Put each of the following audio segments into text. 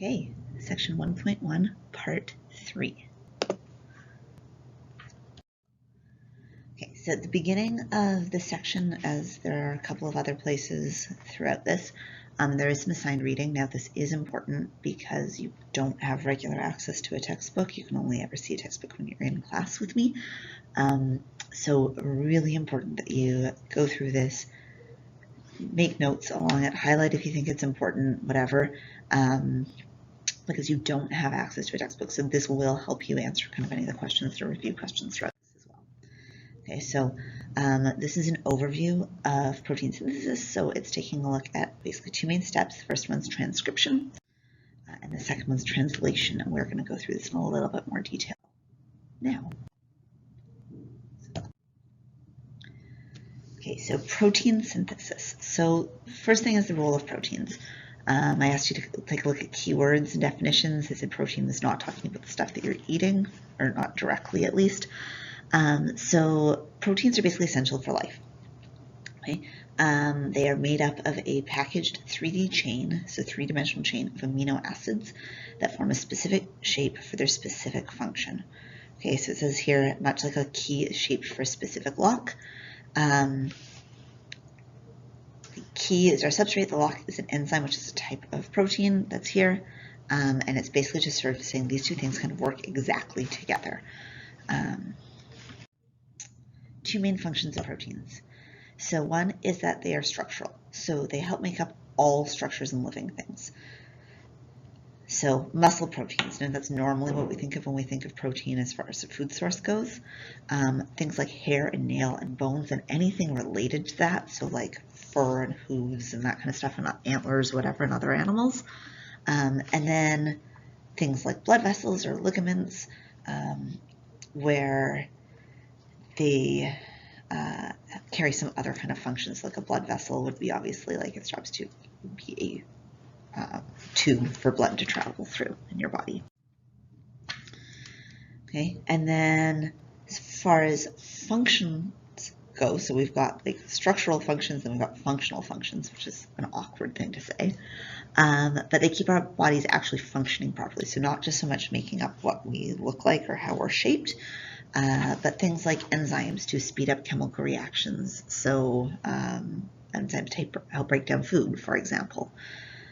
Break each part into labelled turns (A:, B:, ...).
A: Okay, section 1.1, part 3. Okay, so at the beginning of the section, as there are a couple of other places throughout this, there is some assigned reading. Now this is important because you don't have regular access to a textbook. You can only ever see a textbook when you're in class with me. So really important that you go through this, make notes along it, highlight if you think it's important, whatever. Because you don't have access to a textbook. So this will help you answer kind of any of the questions or review questions throughout this as well. Okay, so this is an overview of protein synthesis. So it's taking a look at basically two main steps. The first one's transcription, and the second one's translation. And we're going to go through this in a little bit more detail now. Okay, so protein synthesis. So first thing is the role of proteins. I asked you to take a look at keywords and definitions. I said protein was not talking about the stuff that you're eating, or not directly at least. So proteins are basically essential for life. Okay? They are made up of a packaged 3D chain, so three-dimensional chain of amino acids that form a specific shape for their specific function. Okay, so it says here, much like a key is shaped for a specific lock. The key is our substrate. The lock is an enzyme, which is a type of protein that's here. And it's basically just sort of saying these two things kind of work exactly together. Two main functions of proteins. So one is that they are structural. So they help make up all structures in living things. So muscle proteins, and that's normally what we think of when we think of protein as far as the food source goes. Things like hair and nail and bones and anything related to that, so like fur and hooves and that kind of stuff, and antlers, whatever, in other animals. And then things like blood vessels or ligaments, where they carry some other kind of functions. Like a blood vessel would be obviously like its job's to be a tube for blood to travel through in your body. Okay, and then as far as functions go, so we've got like structural functions and we've got functional functions, which is an awkward thing to say, but they keep our bodies actually functioning properly. So not just so much making up what we look like or how we're shaped, but things like enzymes to speed up chemical reactions. So enzymes help break down food, for example.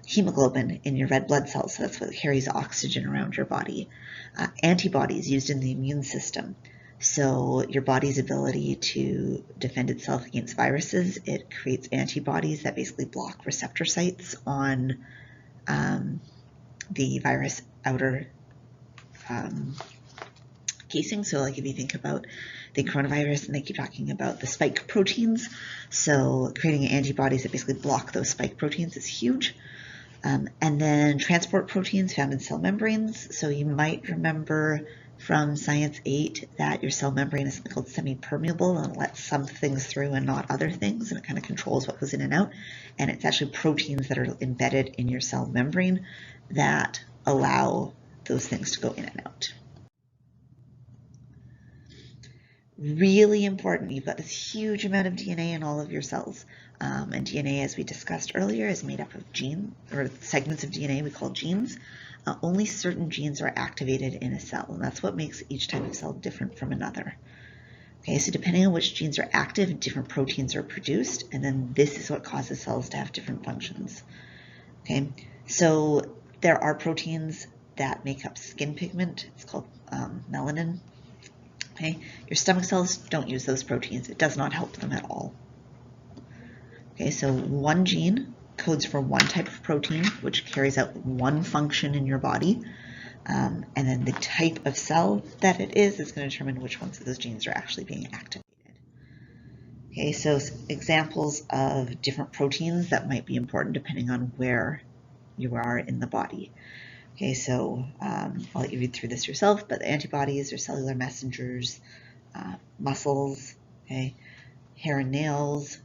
A: Hemoglobin in your red blood cells, so that's what carries oxygen around your body. Antibodies used in the immune system. So your body's ability to defend itself against viruses, it creates antibodies that basically block receptor sites on the virus outer casing. So like if you think about the coronavirus, and they keep talking about the spike proteins, so creating antibodies that basically block those spike proteins is huge. And then transport proteins found in cell membranes. So you might remember from Science 8 that your cell membrane is something called semi-permeable and lets some things through and not other things, and it kind of controls what goes in and out. And it's actually proteins that are embedded in your cell membrane that allow those things to go in and out. Really important, you've got this huge amount of DNA in all of your cells. And DNA, as we discussed earlier, is made up of genes, or segments of DNA we call genes. Only certain genes are activated in a cell, and that's what makes each type of cell different from another. Okay, so depending on which genes are active, different proteins are produced, and then this is what causes cells to have different functions. Okay, so there are proteins that make up skin pigment. It's called melanin. Okay, your stomach cells don't use those proteins. It does not help them at all. Okay, so one gene codes for one type of protein, which carries out one function in your body. And then the type of cell that it is going to determine which ones of those genes are actually being activated. Okay, so examples of different proteins that might be important depending on where you are in the body. Okay, so I'll let you read through this yourself, but the antibodies are cellular messengers, muscles, okay, hair and nails,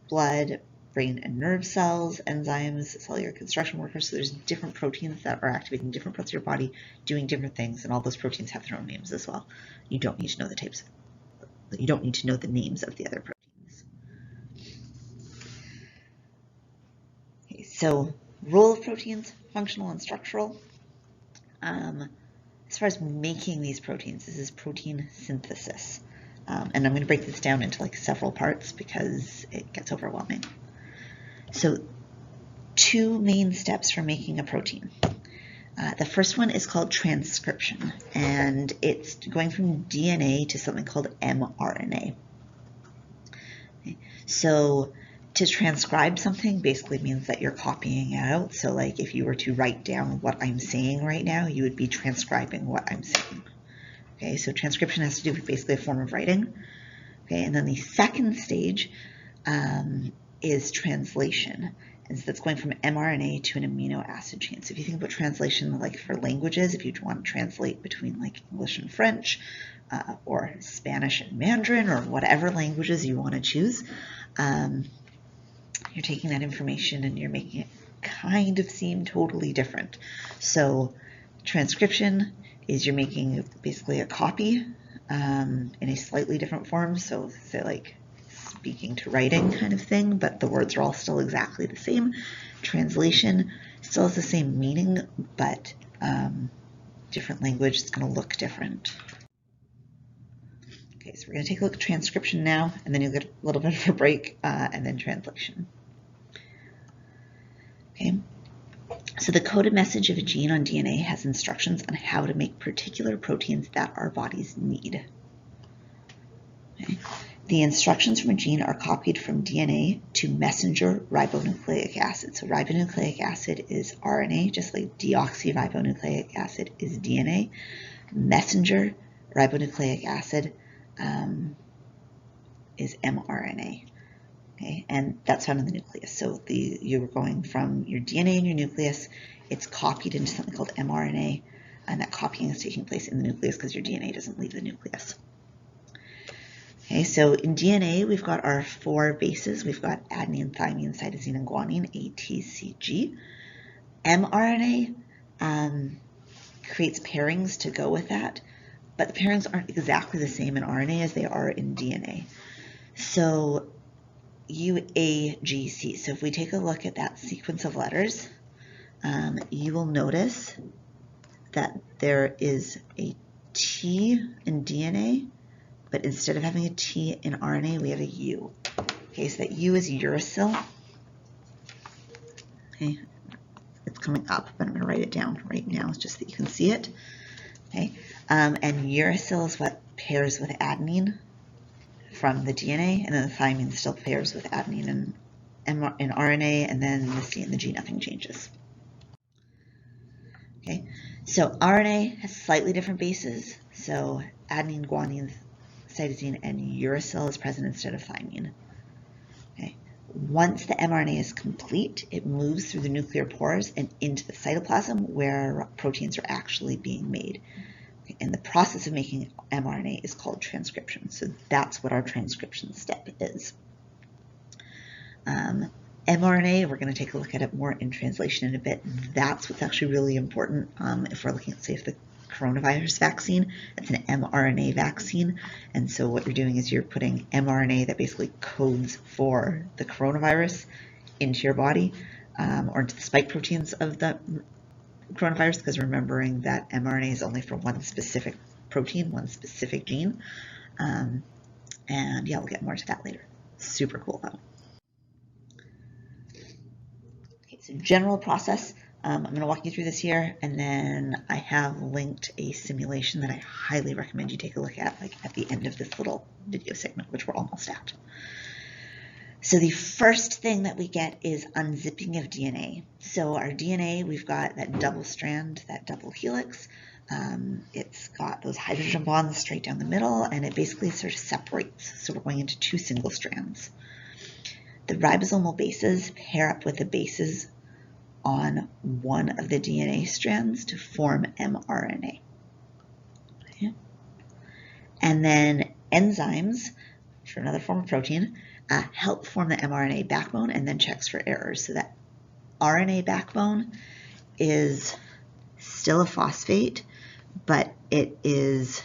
A: blood, brain and nerve cells, enzymes, cellular construction workers. So there's different proteins that are activating different parts of your body, doing different things, and all those proteins have their own names as well. You don't need to know the types. You don't need to know the names of the other proteins. Okay, so Role of proteins, functional and structural. As far as making these proteins, this is protein synthesis. And I'm going to break this down into like several parts because it gets overwhelming. So 2 main steps for making a protein. The first one is called transcription, and it's going from DNA to something called mRNA. Okay. So to transcribe something basically means that you're copying it out. So like if you were to write down what I'm saying right now, you would be transcribing what I'm saying. Okay, so transcription has to do with basically a form of writing. Okay, and then the second stage is translation. And so that's going from mRNA to an amino acid chain. So if you think about translation like for languages, if you want to translate between like English and French, or Spanish and Mandarin, or whatever languages you want to choose, you're taking that information and you're making it kind of seem totally different. So transcription is you're making basically a copy in a slightly different form. So say like speaking to writing kind of thing, but the words are all still exactly the same. Translation still has the same meaning, but different language is going to look different. Okay, so we're going to take a look at transcription now, and then you'll get a little bit of a break, and then translation. Okay, so the coded message of a gene on DNA has instructions on how to make particular proteins that our bodies need. Okay. The instructions from a gene are copied from DNA to messenger ribonucleic acid. So ribonucleic acid is RNA, just like deoxyribonucleic acid is DNA. Messenger ribonucleic acid is mRNA. Okay, and that's found in the nucleus. So you're going from your DNA in your nucleus, it's copied into something called mRNA, and that copying is taking place in the nucleus because your DNA doesn't leave the nucleus. Okay, so in DNA, we've got our 4 bases. We've got adenine, thymine, cytosine, and guanine, ATCG. mRNA creates pairings to go with that, but the pairings aren't exactly the same in RNA as they are in DNA. So UAGC. So if we take a look at that sequence of letters, you will notice that there is a T in DNA, but instead of having a T in RNA, we have a U. Okay, so that U is uracil. Okay, it's coming up, but I'm going to write it down right now just that you can see it. Okay, and uracil is what pairs with adenine from the DNA, and then the thymine still pairs with adenine and RNA, and then the C and the G, nothing changes. Okay, so RNA has slightly different bases. So adenine, guanine, cytosine, and uracil is present instead of thymine. Okay, once the mRNA is complete, it moves through the nuclear pores and into the cytoplasm where proteins are actually being made. And the process of making mRNA is called transcription. So that's what our transcription step is. mRNA, we're going to take a look at it more in translation in a bit. That's what's actually really important if we're looking at, say, if the coronavirus vaccine, it's an mRNA vaccine. And so what you're doing is you're putting mRNA that basically codes for the coronavirus into your body, or into the spike proteins of the coronavirus, because remembering that mRNA is only for one specific protein, one specific gene. And yeah, we'll get more to that later. Super cool though. Okay, so general process. I'm going to walk you through this here, and then I have linked a simulation that I highly recommend you take a look at, like at the end of this little video segment, which we're almost at. So the first thing that we get is unzipping of DNA. So our DNA, we've got that double strand, that double helix. It's got those hydrogen bonds straight down the middle, and it basically sort of separates. So we're going into 2 single strands. The ribosomal bases pair up with the bases on one of the DNA strands to form mRNA. Okay. And then enzymes, for another form of protein, help form the mRNA backbone and then checks for errors. So that RNA backbone is still a phosphate, but it is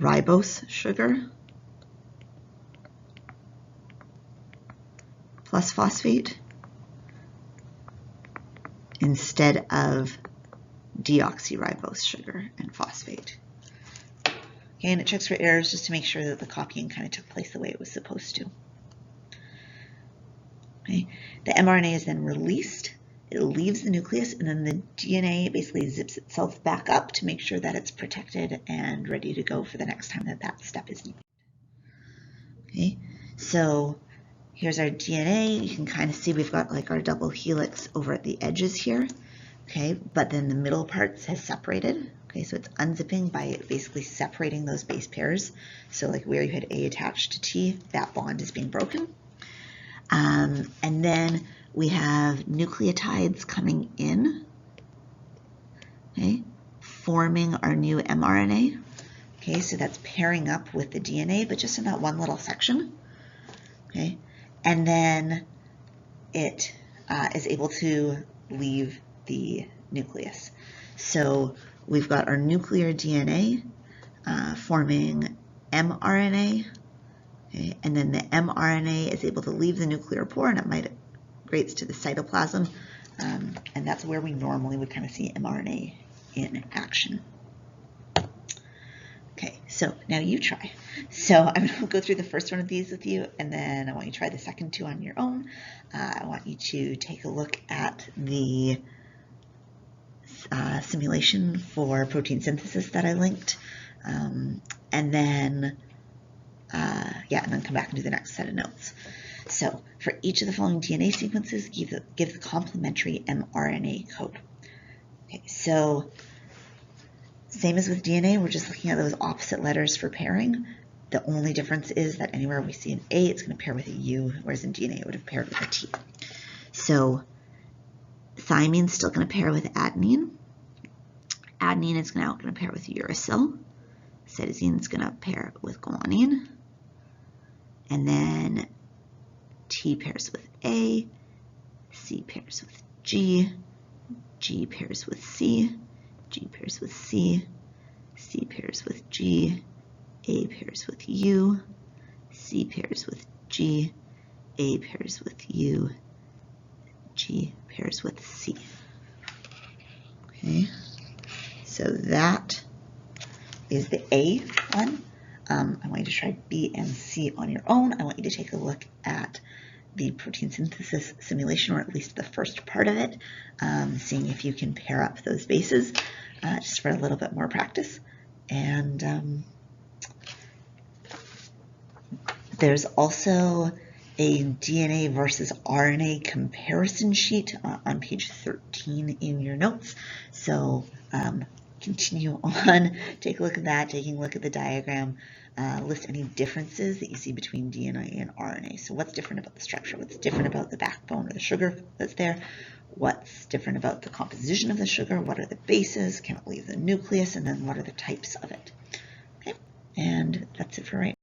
A: ribose sugar plus phosphate. instead of deoxyribose sugar and phosphate. Okay, and it checks for errors just to make sure that the copying kind of took place the way it was supposed to. Okay, the mRNA is then released. It leaves the nucleus, and then the DNA basically zips itself back up to make sure that it's protected and ready to go for the next time that that step is needed. Okay, so here's our DNA. You can kind of see we've got like our double helix over at the edges here. Okay, but then the middle parts has separated. Okay, so it's unzipping by basically separating those base pairs. So like where you had A attached to T, that bond is being broken. And then we have nucleotides coming in, okay, forming our new mRNA. Okay, so that's pairing up with the DNA, but just in that one little section. Okay, and then it is able to leave the nucleus. So we've got our nuclear DNA forming mRNA. Okay, and then the mRNA is able to leave the nuclear pore and it migrates to the cytoplasm, and that's where we normally would kind of see mRNA in action. Okay, so now you try. So I'm going to go through the first one of these with you, and then I want you to try the second two on your own. I want you to take a look at the simulation for protein synthesis that I linked, and then and then come back and do the next set of notes. So for each of the following DNA sequences, give the complementary mRNA code. Okay, so same as with DNA, we're just looking at those opposite letters for pairing. The only difference is that anywhere we see an A, it's going to pair with a U, whereas in DNA it would have paired with a T. So thymine is still going to pair with adenine. Adenine is now going to pair with uracil. Cytosine is going to pair with guanine. And then T pairs with A, C pairs with G, G pairs with C, G pairs with C, C pairs with G, A pairs with U, C pairs with G, A pairs with U, G pairs with C. Okay, so that is the A one. I want you to try B and C on your own. I want you to take a look at the protein synthesis simulation, or at least the first part of it, seeing if you can pair up those bases, just for a little bit more practice. And there's also a DNA versus RNA comparison sheet on page 13 in your notes. So continue on, take a look at that, taking a look at the diagram, list any differences that you see between DNA and RNA. So what's different about the structure? What's different about the backbone or the sugar that's there? What's different about the composition of the sugar? What are the bases? Can it leave the nucleus? And then what are the types of it? Okay, and that's it for right now.